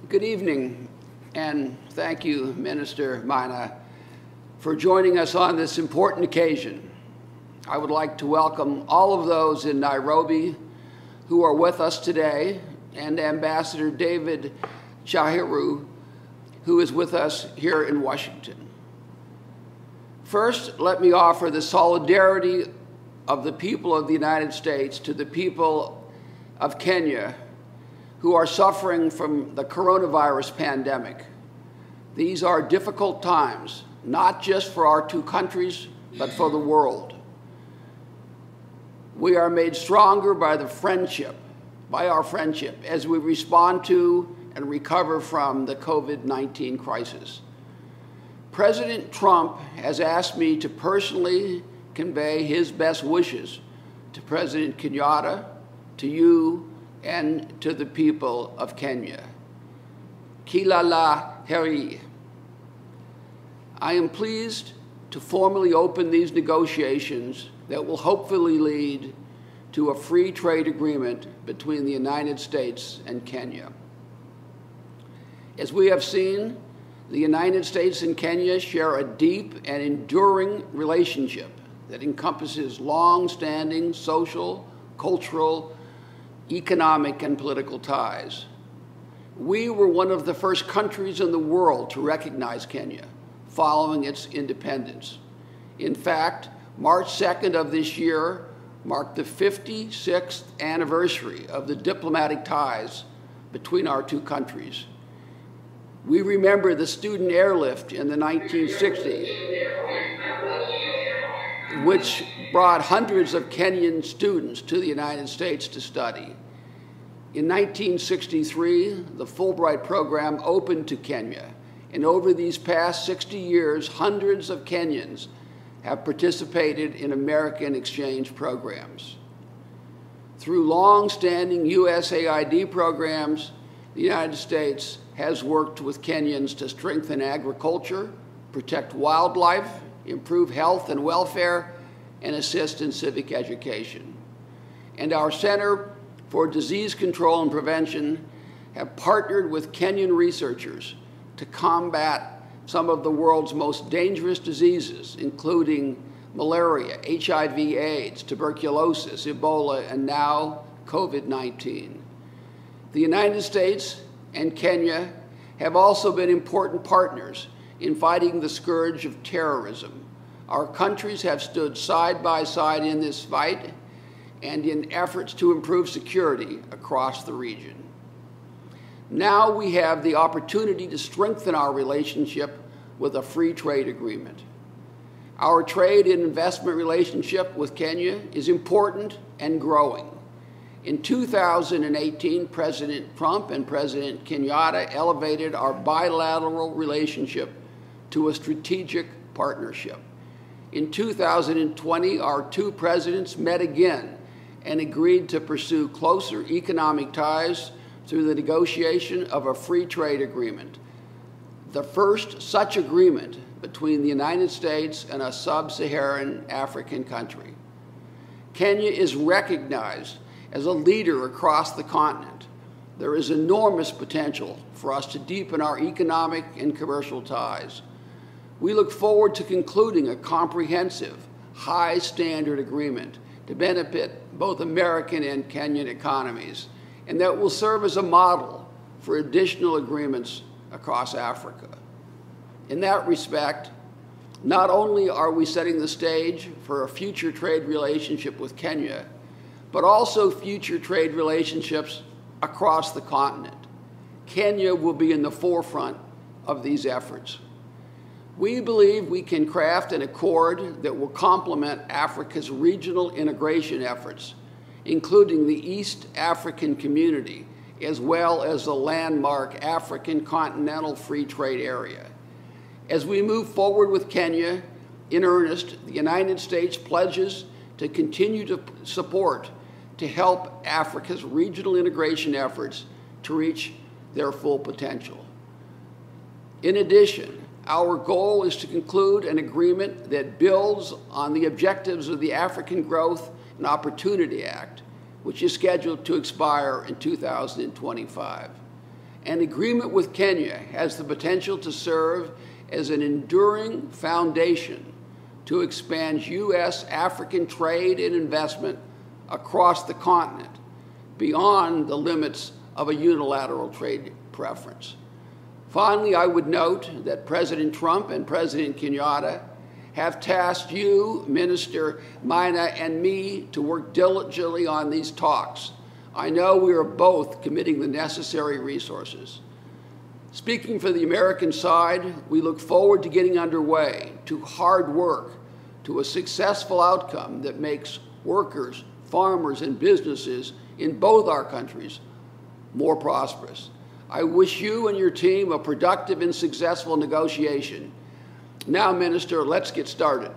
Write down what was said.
Good evening, and thank you, Minister Maina, for joining us on this important occasion. I would like to welcome all of those in Nairobi who are with us today, and Ambassador David Chahiru, who is with us here in Washington. First, let me offer the solidarity of the people of the United States to the people of Kenya who are suffering from the coronavirus pandemic. These are difficult times, not just for our two countries, but for the world. We are made stronger by our friendship, as we respond to and recover from the COVID-19 crisis. President Trump has asked me to personally convey his best wishes to President Kenyatta, to you, and to the people of Kenya. Kila la heri. I am pleased to formally open these negotiations that will hopefully lead to a free trade agreement between the United States and Kenya. As we have seen, the United States and Kenya share a deep and enduring relationship that encompasses long-standing social, cultural, economic, and political ties. We were one of the first countries in the world to recognize Kenya following its independence. In fact, March 2nd of this year marked the 56th anniversary of the diplomatic ties between our two countries. We remember the student airlift in the 1960s, which brought hundreds of Kenyan students to the United States to study. In 1963, the Fulbright program opened to Kenya, and over these past 60 years, hundreds of Kenyans have participated in American exchange programs. Through long-standing USAID programs, the United States has worked with Kenyans to strengthen agriculture, protect wildlife, improve health and welfare, and assist in civic education. And our Center for Disease Control and Prevention have partnered with Kenyan researchers to combat some of the world's most dangerous diseases, including malaria, HIV/AIDS, tuberculosis, Ebola, and now COVID-19. The United States and Kenya have also been important partners in fighting the scourge of terrorism. Our countries have stood side by side in this fight and in efforts to improve security across the region. Now we have the opportunity to strengthen our relationship with a free trade agreement. Our trade and investment relationship with Kenya is important and growing. In 2018, President Trump and President Kenyatta elevated our bilateral relationship to a strategic partnership. In 2020, our two presidents met again and agreed to pursue closer economic ties through the negotiation of a free trade agreement, the first such agreement between the United States and a sub-Saharan African country. Kenya is recognized as a leader across the continent. There is enormous potential for us to deepen our economic and commercial ties. We look forward to concluding a comprehensive, high-standard agreement to benefit both American and Kenyan economies, and that will serve as a model for additional agreements across Africa. In that respect, not only are we setting the stage for a future trade relationship with Kenya, but also future trade relationships across the continent. Kenya will be in the forefront of these efforts. We believe we can craft an accord that will complement Africa's regional integration efforts, including the East African Community, as well as the landmark African Continental Free Trade Area. As we move forward with Kenya in earnest, the United States pledges to continue to support to help Africa's regional integration efforts to reach their full potential. In addition, our goal is to conclude an agreement that builds on the objectives of the African Growth and Opportunity Act, which is scheduled to expire in 2025. An agreement with Kenya has the potential to serve as an enduring foundation to expand U.S.-African trade and investment across the continent beyond the limits of a unilateral trade preference. Finally, I would note that President Trump and President Kenyatta have tasked you, Minister Maina, and me to work diligently on these talks. I know we are both committing the necessary resources. Speaking for the American side, we look forward to getting underway, to hard work, to a successful outcome that makes workers, farmers, and businesses in both our countries more prosperous. I wish you and your team a productive and successful negotiation. Now, Minister, let's get started.